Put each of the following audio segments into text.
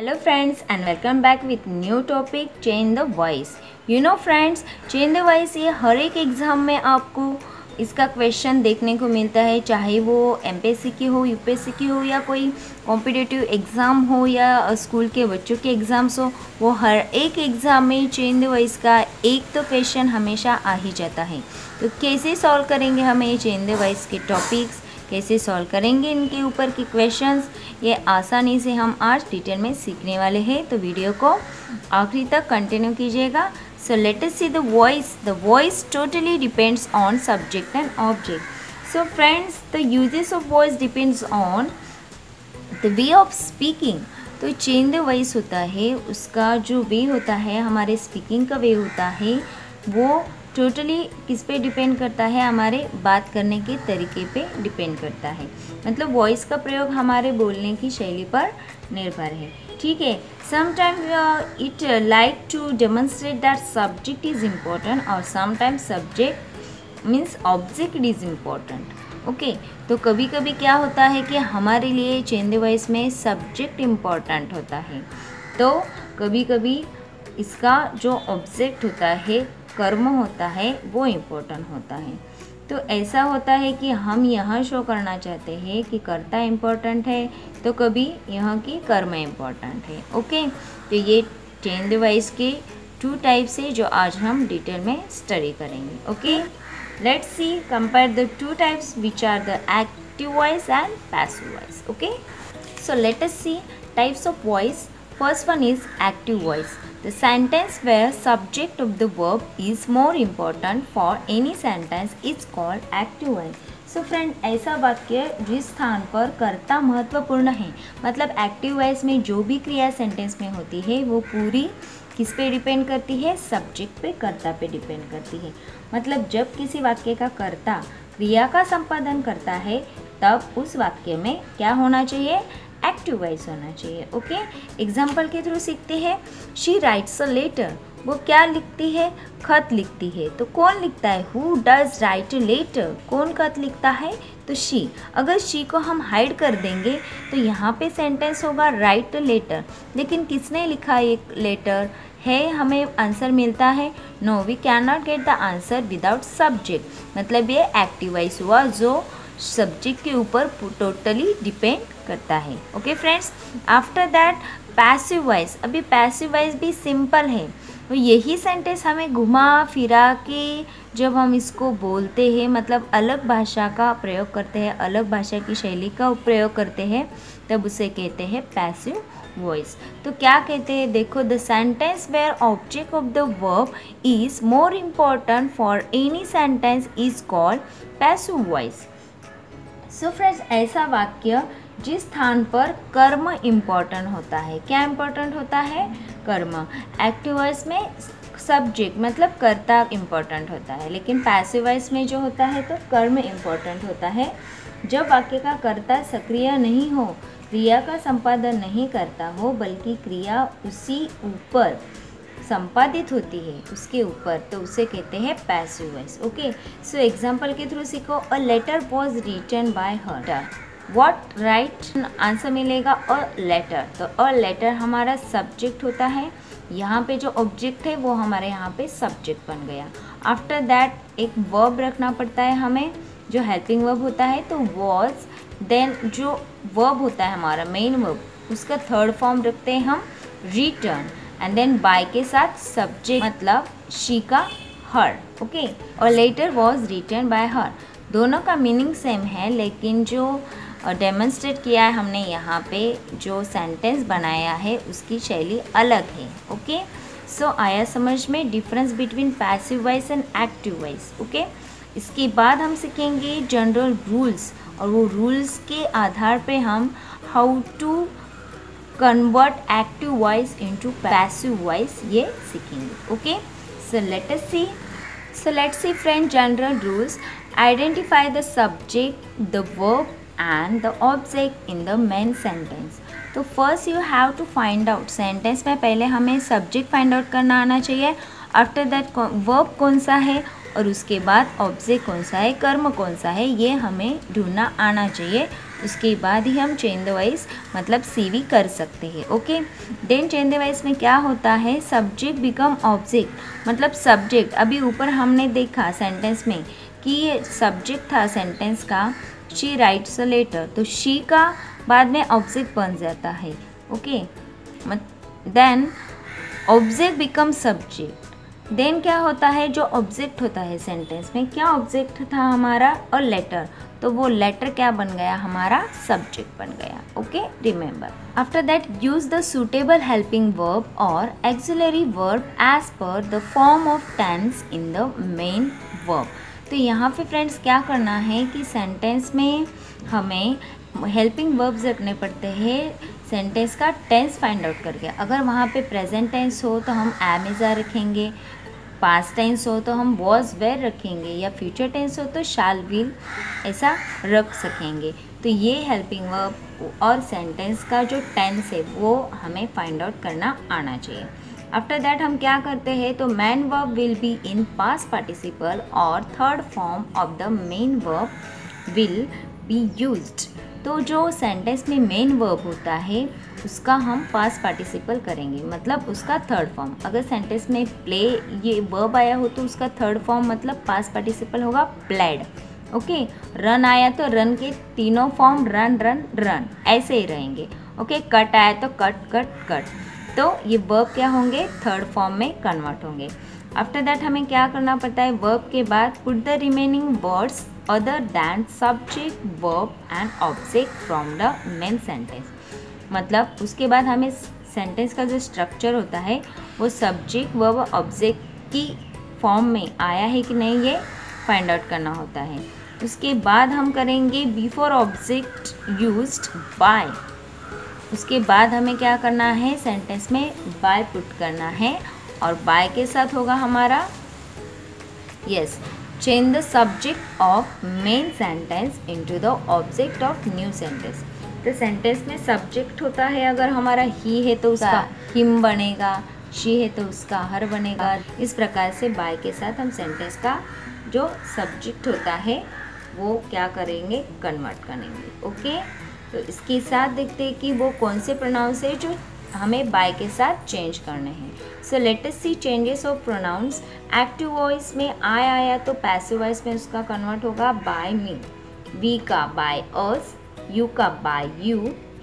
Hello friends and welcome back with new topic change the voice. You know friends, change the voice ये हर एक exam में आपको इसका question देखने को मिलता है, चाहे वो एमपीएससी की हो, यूपीएससी की हो या कोई कॉम्पिटिटिव एग्ज़ाम हो या स्कूल के बच्चों के एग्ज़ाम्स हो, वो हर एक एग्ज़ाम में चेंज द वॉइस का एक तो क्वेश्चन हमेशा आ ही जाता है। तो कैसे सॉल्व करेंगे हमें ये चेंज द वॉइस के टॉपिक्स, कैसे सॉल्व करेंगे इनके ऊपर के क्वेश्चंस, ये आसानी से हम आज डिटेल में सीखने वाले हैं। तो वीडियो को आखिरी तक कंटिन्यू कीजिएगा। सो let us see the voice totally depends on subject and object. So friends, the uses of voice depends on the way of speaking. तो चेंज द वॉइस होता है, उसका जो वे होता है, हमारे स्पीकिंग का वे होता है, वो टोटली किस पे डिपेंड करता है, हमारे बात करने के तरीके पे डिपेंड करता है। मतलब वॉइस का प्रयोग हमारे बोलने की शैली पर निर्भर है। ठीक है, sometime it like to demonstrate that subject is important और sometimes subject means object is important. Okay, तो कभी कभी क्या होता है कि हमारे लिए चेंज द वॉइस में सब्जेक्ट इम्पोर्टेंट होता है, तो कभी कभी इसका जो ऑब्जेक्ट होता है, कर्म होता है, वो इम्पोर्टेंट होता है। तो ऐसा होता है कि हम यह शो करना चाहते हैं कि कर्ता इम्पोर्टेंट है, तो कभी यह की कर्म इम्पोर्टेंट है। ओके, तो ये चेंज द वॉइस के टू टाइप्स है जो आज हम डिटेल में स्टडी करेंगे। Okay, let's see compare the two types which are the active voice and passive voice. Okay, so let us see types of voice. First one is active voice. The sentence where subject of the verb is more important for any sentence is called active voice. So friend, ऐसा वाक्य जिस स्थान पर कर्ता महत्वपूर्ण है, मतलब active voice में जो भी क्रिया सेंटेंस में होती है वो पूरी किस पे डिपेंड करती है, सब्जेक्ट पे, कर्ता पे डिपेंड करती है। मतलब जब किसी वाक्य का कर्ता क्रिया का संपादन करता है तब उस वाक्य में क्या होना चाहिए, एक्टिव वॉइस होना चाहिए। ओके, एग्जाम्पल के थ्रू सीखते हैं। शी राइट्स अ लेटर, वो क्या लिखती है, खत लिखती है। तो कौन लिखता है, who does write a letter, कौन खत लिखता है, तो शी। अगर शी को हम हाइड कर देंगे तो यहाँ पे सेंटेंस होगा राइट अ लेटर, लेकिन किसने लिखा एक लेटर है, हमें आंसर मिलता है no, we can not get the answer without subject. मतलब ये एक्टिव वॉइस हुआ जो सब्जेक्ट के ऊपर टोटली डिपेंड करता है। Okay friends, after that passive voice. अभी पैसिव वॉइस भी सिंपल है, तो यही सेंटेंस हमें घुमा फिरा के जब हम इसको बोलते हैं, मतलब अलग भाषा का प्रयोग करते हैं, अलग भाषा की शैली का प्रयोग करते हैं, तब उसे कहते हैं पैसिव वॉइस। तो क्या कहते हैं, देखो, the sentence where object of the verb is more important for any sentence is called passive voice. So friends, ऐसा वाक्य जिस स्थान पर कर्म इम्पोर्टेंट होता है, क्या इम्पोर्टेंट होता है, कर्म। एक्टिव वॉइस में सब्जेक्ट मतलब कर्ता इम्पोर्टेंट होता है, लेकिन पैसिव वॉइस में जो होता है तो कर्म इम्पोर्टेंट होता है। जब वाक्य का कर्ता सक्रिय नहीं हो, क्रिया का संपादन नहीं करता हो, बल्कि क्रिया उसी ऊपर संपादित होती है, उसके ऊपर, तो उसे कहते हैं passive voice. Okay, so example के थ्रू सीखो। A letter was written by her, what right, answer मिलेगा अ लेटर। तो अ लेटर हमारा सब्जेक्ट होता है, यहाँ पे जो ऑब्जेक्ट है वो हमारे यहाँ पे सब्जेक्ट बन गया। आफ्टर दैट एक वर्ब रखना पड़ता है हमें, जो हेल्पिंग वर्ब होता है, तो वॉज, देन जो वर्ब होता है हमारा मेन वर्ब, उसका थर्ड फॉर्म रखते हैं हम रिटर्न, एंड देन बाय के साथ सब्जेक्ट मतलब शी का हर। ओके, और letter was written by her, दोनों का मीनिंग सेम है, लेकिन जो डेमोन्स्ट्रेट किया है हमने यहाँ पे, जो सेंटेंस बनाया है उसकी शैली अलग है। ओके, सो आया समझ में difference between passive voice and active voice. Okay, इसके बाद हम सीखेंगे जनरल रूल्स, और वो रूल्स के आधार पे हम how to convert active voice into passive voice ये सीखेंगे। Okay, so let's see friend, general rules. Identify the subject, the verb and the object in the main sentence. तो first you have to find out, sentence में पहले हमें subject find out करना आना चाहिए, after that verb कौन सा है, और उसके बाद ऑब्जेक्ट कौन सा है, कर्म कौन सा है, ये हमें ढूंढना आना चाहिए। उसके बाद ही हम चेंज द वॉइस मतलब CV कर सकते हैं। Okay, then change the voice में क्या होता है, सब्जेक्ट बिकम ऑब्जेक्ट, मतलब सब्जेक्ट अभी ऊपर हमने देखा सेंटेंस में कि ये सब्जेक्ट था सेंटेंस का, शी राइट्स अ लेटर, तो शी का बाद में ऑब्जेक्ट बन जाता है। Okay, then object become subject, then क्या होता है, जो ऑब्जेक्ट होता है सेंटेंस में, क्या ऑब्जेक्ट था हमारा, और लेटर, तो वो लेटर क्या बन गया, हमारा सब्जेक्ट बन गया। Okay, remember. After that use the suitable helping verb और auxiliary verb as per the form of tense in the main verb. तो यहाँ पे फ्रेंड्स क्या करना है कि सेंटेंस में हमें हेल्पिंग वर्ब्स रखने पड़ते हैं सेंटेंस का टेंस फाइंड आउट करके। अगर वहाँ पे प्रेजेंट टेंस हो तो हम एम इज़ आर रखेंगे, पास्ट टेंस हो तो हम वॉज वेर रखेंगे, या फ्यूचर टेंस हो तो शाल विल ऐसा रख सकेंगे। तो ये हेल्पिंग वर्ब और सेंटेंस का जो टेंस है वो हमें फाइंड आउट करना आना चाहिए। आफ्टर दैट हम क्या करते हैं, तो main verb will be in past participle और third form of the main verb will be used. तो जो सेंटेंस में मेन वर्ब होता है उसका हम पास्ट पार्टिसिपल करेंगे, मतलब उसका थर्ड फॉर्म। अगर सेंटेंस में प्ले ये वर्ब आया हो तो उसका थर्ड फॉर्म मतलब पास्ट पार्टिसिपल होगा प्लेड। ओके, रन आया तो रन के तीनों फॉर्म रन रन रन ऐसे ही रहेंगे। ओके, कट आया तो कट कट कट, तो ये वर्ब क्या होंगे, थर्ड फॉर्म में कन्वर्ट होंगे। आफ्टर दैट हमें क्या करना पड़ता है, वर्ब के बाद put the remaining words other than subject verb and object from the main sentence. मतलब उसके बाद हमें सेंटेंस का जो स्ट्रक्चर होता है वो सब्जेक्ट वर्ब ऑब्जेक्ट की फॉर्म में आया है कि नहीं ये फाइंड आउट करना होता है। उसके बाद हम करेंगे बिफोर ऑब्जेक्ट यूज्ड बाय। उसके बाद हमें क्या करना है, सेंटेंस में बाय पुट करना है और बाय के साथ होगा हमारा yes change the subject of main sentence into the object of new sentence. तो सेंटेंस में सब्जेक्ट होता है, अगर हमारा ही है तो उसका हिम बनेगा, शी है तो उसका हर बनेगा। इस प्रकार से बाय के साथ हम सेंटेंस का जो सब्जेक्ट होता है वो क्या करेंगे, कन्वर्ट करेंगे। ओके, तो इसके साथ देखते हैं कि वो कौन से प्रोनाउंस है जो हमें बाय के साथ चेंज करने हैं। So let us see changes of pronouns. Active voice में आई आया तो पैसिव वॉइस में उसका कन्वर्ट होगा बाय मी, वी का बाय अस, यू का बाय यू,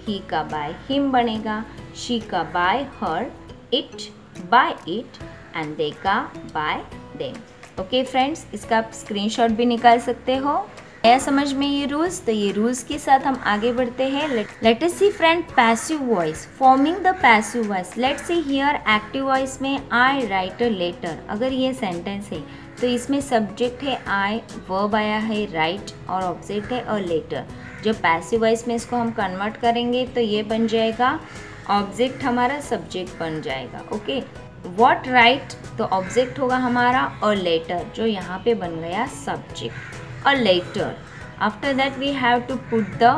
ही का बाय हिम बनेगा, शी का bye her, it by it and they का बाय देम। ओके फ्रेंड्स, इसका आप स्क्रीनशॉट भी निकाल सकते हो। आया समझ में ये रूल्स? तो ये रूल्स के साथ हम आगे बढ़ते हैं। Let us see friend passive voice. Forming the passive voice, let's see here active voice में आई राइट अ लेटर। अगर ये सेंटेंस है तो इसमें सब्जेक्ट है आई, वर्ब आया है राइट और ऑब्जेक्ट है अ लेटर। जो पैसिव वॉइस में इसको हम कन्वर्ट करेंगे तो ये बन जाएगा ऑब्जेक्ट हमारा सब्जेक्ट बन जाएगा। ओके, व्हाट राइट, तो ऑब्जेक्ट होगा हमारा अ लेटर जो यहाँ पे बन गया subject a later. After that we have to put the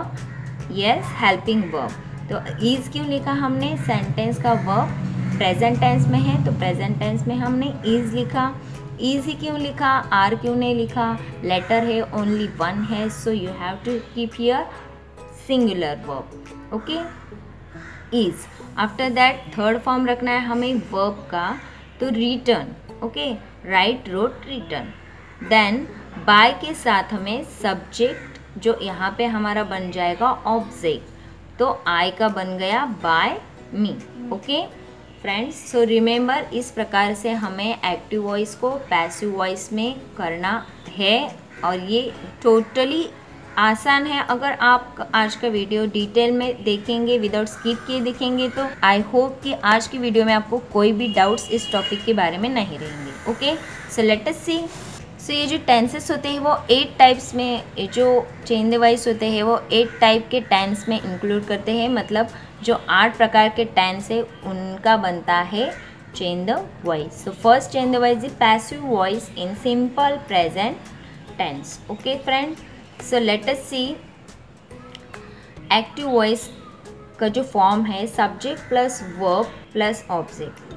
yes helping verb. तो is क्यों लिखा हमने, सेंटेंस का वर्ब प्रेजेंट टेंस में है तो प्रेजेंट टेंस में हमने is लिखा। is ही क्यों लिखा, are क्यों नहीं लिखा, लेटर है ओनली वन है, so you have to keep here singular verb. Okay, is। After that third form रखना है हमें वर्ब का, तो written. Okay, write wrote written. Then by के साथ हमें सब्जेक्ट जो यहाँ पे हमारा बन जाएगा ऑब्जेक्ट, तो आई का बन गया बाय मी। ओके फ्रेंड्स, सो रिमेंबर इस प्रकार से हमें एक्टिव वॉइस को पैसिव वॉइस में करना है और ये टोटली आसान है। अगर आप आज का वीडियो डिटेल में देखेंगे विदाउट स्किप किए देखेंगे तो आई होप कि आज की वीडियो में आपको कोई भी डाउट्स इस टॉपिक के बारे में नहीं रहेंगे। ओके, सो लेट अस सी। सो ये जो टेंसेस होते हैं वो 8 टाइप्स में, जो चेंज द वॉइस होते हैं वो 8 टाइप के टेंस में इंक्लूड करते हैं। मतलब जो 8 प्रकार के टेंस है उनका बनता है change the voice. So first change the voice is passive voice in simple present tense. Okay friend, so let us see active voice का जो फॉर्म है subject plus verb plus object.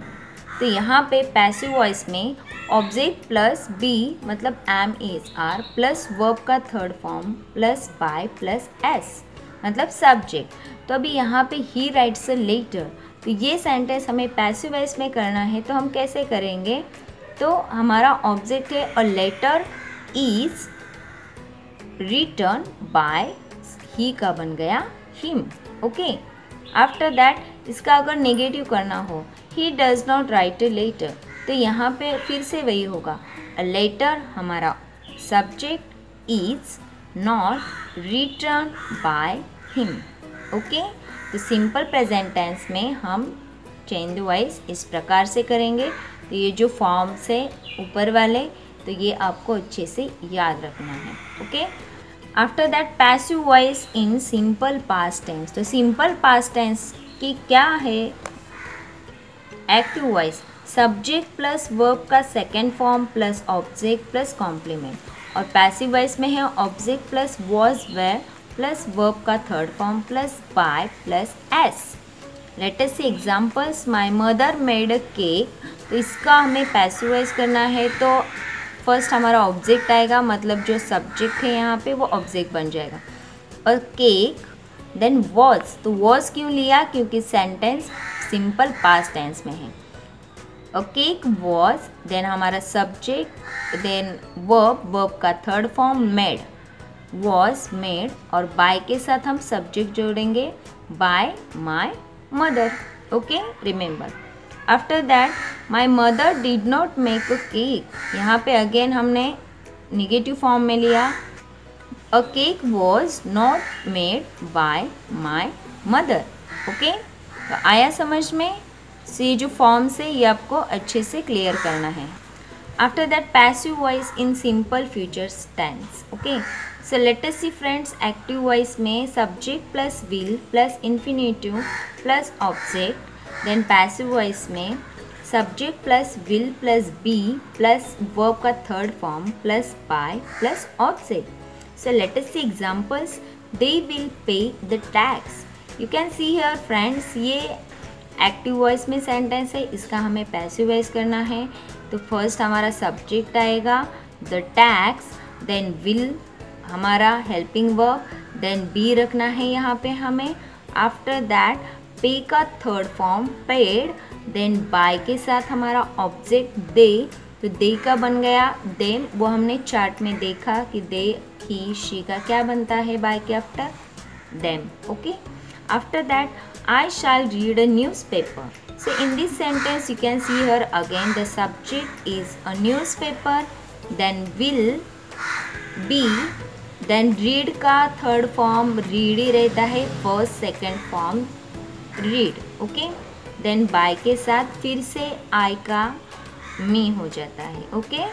तो यहाँ पे पैसिव वॉइस में object plus be मतलब am is are plus verb का third form plus by plus S. मतलब सब्जेक्ट। तो अभी यहाँ पे ही राइट्स अ लेटर, तो ये सेंटेंस हमें पैसिव वॉइस में करना है, तो हम कैसे करेंगे? तो हमारा ऑब्जेक्ट है a letter is return by, he का बन गया हिम। ओके, आफ्टर दैट इसका अगर नेगेटिव करना हो, he does not write a letter, तो यहाँ पे फिर से वही होगा, अ लेटर हमारा subject is not written by him. Okay, तो सिंपल प्रेजेंट टेंस में हम चेंज द वॉइस इस प्रकार से करेंगे। तो ये जो फॉर्म्स है ऊपर वाले, तो ये आपको अच्छे से याद रखना है। Okay, after that passive voice in simple past tense. तो सिंपल पास्ट टेंस की क्या है? Active voice subject plus verb का second form plus object plus complement, और पैसिव वॉइस में है object plus was were plus verb का third form plus by plus S. Let us see examples. My mother made a cake, तो इसका हमें passive voice करना है, तो फर्स्ट हमारा ऑब्जेक्ट आएगा, मतलब जो सब्जेक्ट है यहाँ पे वो ऑब्जेक्ट बन जाएगा। और केक देन वॉज, तो वॉज क्यों लिया? क्योंकि सेंटेंस सिंपल पास्ट टेंस में है। अ केक वॉज, देन हमारा सब्जेक्ट, देन वर्ब, वर्ब का third form made, was made, और बाय के साथ हम सब्जेक्ट जोड़ेंगे, by my mother. Okay, remember. After that my mother did not make a cake, यहाँ पे अगेन हमने निगेटिव फॉर्म में लिया, a cake was not made by my mother. Okay, तो आया समझ में? से ये जो फॉर्म्स है ये आपको अच्छे से क्लियर करना है। After that passive voice in simple future tense. Okay, so let us see friends, active voice में subject plus will plus infinitive plus object, then passive voice में subject plus will plus be plus verb का third form plus by plus object. So let us see examples. They will pay the tax. You can see here friends, ये active voice में sentence है, इसका हमें passive voice करना है। तो first हमारा सब्जेक्ट आएगा द टैक्स, देन विल हमारा हेल्पिंग वर्ब, देन बी रखना है यहाँ पे हमें। आफ्टर दैट पे का third form paid, then by के साथ हमारा ऑब्जेक्ट दे, तो दे का बन गया देम, वो हमने चार्ट में देखा कि दे ही शी का क्या बनता है बाय के after, them. Okay, after that I shall read a newspaper. So in this sentence you can see here again the subject is a newspaper, then will be, then read का third form read ही रहता है, first second form read. Okay, then by के साथ फिर से I का मी हो जाता है। Okay,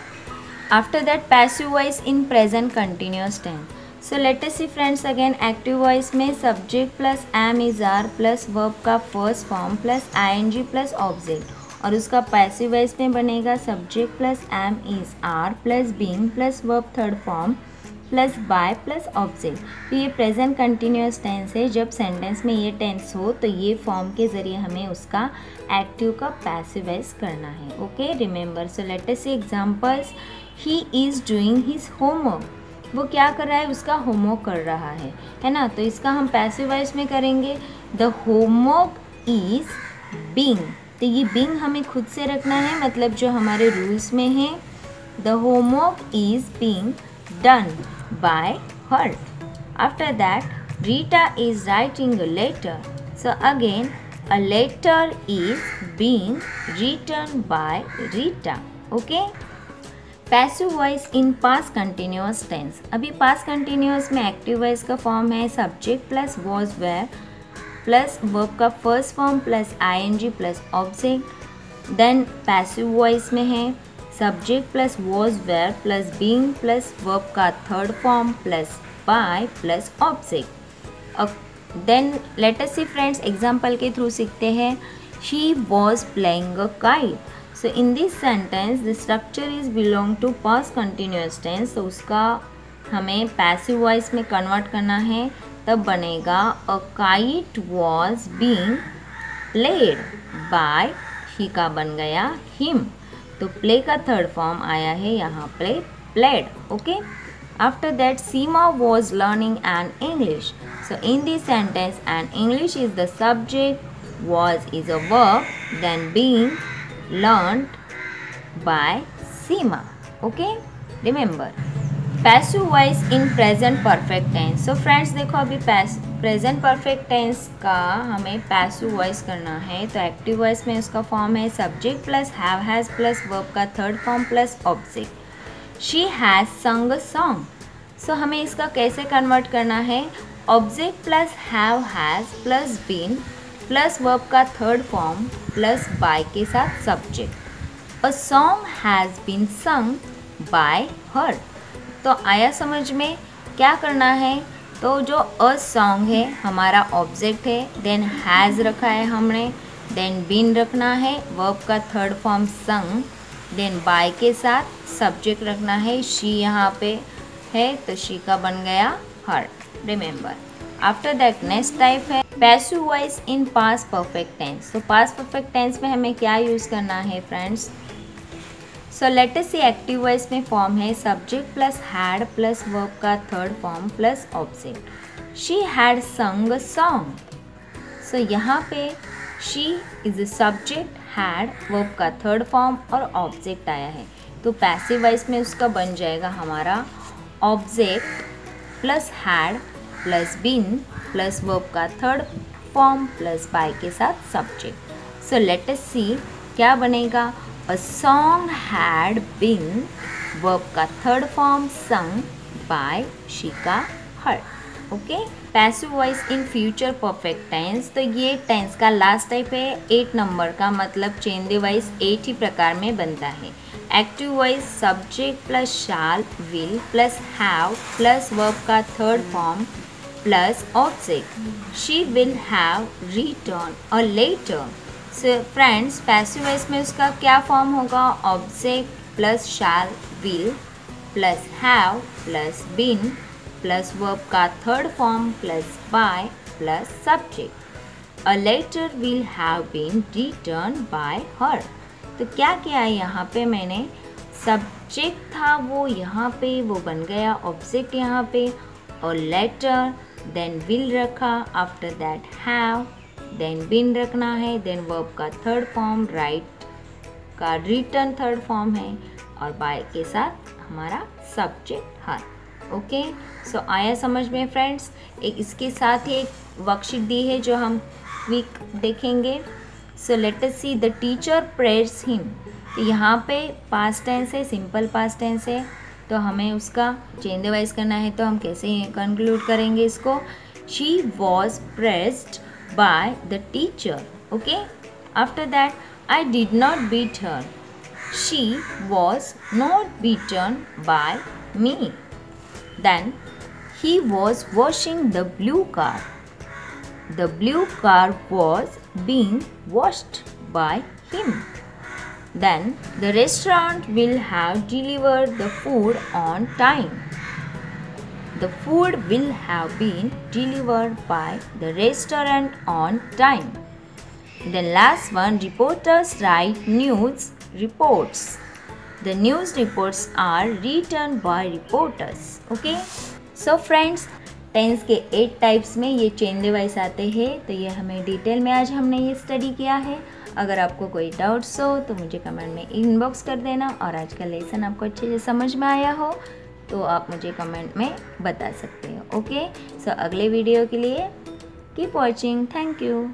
after that passive voice in present continuous tense. So let us see friends again, active voice में subject plus am is are plus verb का first form plus ING plus object, और उसका passive voice में बनेगा subject plus am is are plus being plus verb third form plus by plus object. तो ये present continuous tense है, जब sentence में ये टेंस हो तो ये फॉर्म के ज़रिए हमें उसका एक्टिव का पैसिव वॉइस करना है। Okay, remember. So let us see examples. He is doing his homework, वो क्या कर रहा है? उसका होमवर्क कर रहा है ना, तो इसका हम पैसिव वॉइस में करेंगे द होमवर्क इज बीइंग, तो ये बीइंग हमें खुद से रखना है, मतलब जो हमारे रूल्स में है, the homework is being done by her. After that Rita is writing a letter, so again a letter is being written by Rita. Okay, passive voice in past continuous tense. अभी past continuous में active voice का form है subject plus was were plus verb का first form plus ING plus object. Then passive voice में है subject plus was were plus being plus verb का third form plus by plus object. Then let us see friends, example के through सीखते हैं। She was playing a kite, so in this sentence the structure is belong to past continuous tense, तो उसका हमें passive voice में convert करना है, तब बनेगा a kite was being played by, he का बन गया हिम, तो प्ले का थर्ड फॉर्म आया है यहाँ पे played. Okay, After that, Seema was learning an English. So in this sentence, an English is the subject, was is a verb, then being learned by Seema. Okay, remember. Passive voice in present perfect tense. So friends देखो अभी present perfect tense का हमें passive voice करना है, तो active voice में उसका form है subject plus have has plus verb का third form plus object. She has sung a song. सो हमें इसका कैसे कन्वर्ट करना है, object plus have has plus been plus verb का थर्ड फॉर्म प्लस बाय के साथ subject. A song has been sung by her. तो आया समझ में. क्या करना है, तो जो अ सॉन्ग है हमारा ऑब्जेक्ट है, देन हैज़ रखा है हमने, देन बीन रखना है, वर्ब का थर्ड फॉर्म संग, देन बाय के साथ सब्जेक्ट रखना है. शी यहाँ पे है तो शी का बन गया her. Remember. After that next type है passive voice in past perfect tense. तो पास्ट परफेक्ट टेंस में हमें क्या यूज़ करना है friends. So let us see active voice में फॉर्म है subject plus had plus verb का third form plus object. She had sung a song. So यहाँ पे she is a subject, had verb का थर्ड फॉर्म और object आया है, तो पैसिव वॉइस में उसका बन जाएगा हमारा object plus had plus been plus verb का थर्ड फॉर्म प्लस बाय के साथ subject. So let us see क्या बनेगा. A song had been verb का थर्ड फॉर्म संग बाय शिका her. Okay. Passive voice in future perfect tense. तो ये tense का लास्ट टाइप है 8 नंबर का, मतलब चेंज द वॉइस 8 ही प्रकार में बनता है. Active voice subject plus shall will plus have plus verb का third form plus object. She will have return a letter. So friends passive voice में उसका क्या फॉर्म होगा, object plus shall will plus have plus been plus verb का third form plus by plus subject. A letter will have been return by her. तो क्या किया है यहाँ पे मैंने, सब्जेक्ट था वो यहाँ पे वो बन गया ऑब्जेक्ट यहाँ पे, और लेटर देन विल रखा, after that have, then been रखना है, देन वर्ब का थर्ड फॉर्म राइट का रिटर्न थर्ड फॉर्म है, और बाय के साथ हमारा सब्जेक्ट हर. ओके. सो आया समझ में फ्रेंड्स. एक इसके साथ ही एक वर्कशीट दी है जो हम क्विक देखेंगे. सो let us see the teacher praise him. तो यहाँ पे पास्ट टेंस है, सिंपल पास्ट टेंस है, तो हमें उसका चेंज द वॉइस करना है. तो हम कैसे कंक्लूड करेंगे इसको, she was praised by the teacher. Okay. After that I did not beat her. She was not beaten by me. Then he was washing the blue car. The blue car was being washed by him. Then the restaurant will have delivered the food on time. The food will have been delivered by the restaurant on time. Then last one, reporters write news reports. The news reports are written by reporters. Okay. So friends, tense के 8 types में ये change the voice आते हैं. तो ये हमें detail में आज हमने ये स्टडी किया है. अगर आपको कोई डाउट्स हो तो मुझे कमेंट में इनबॉक्स कर देना, और आज का लेसन आपको अच्छे से समझ में आया हो तो आप मुझे कमेंट में बता सकते हो. ओके. सो अगले वीडियो के लिए कीप वॉचिंग. Thank you.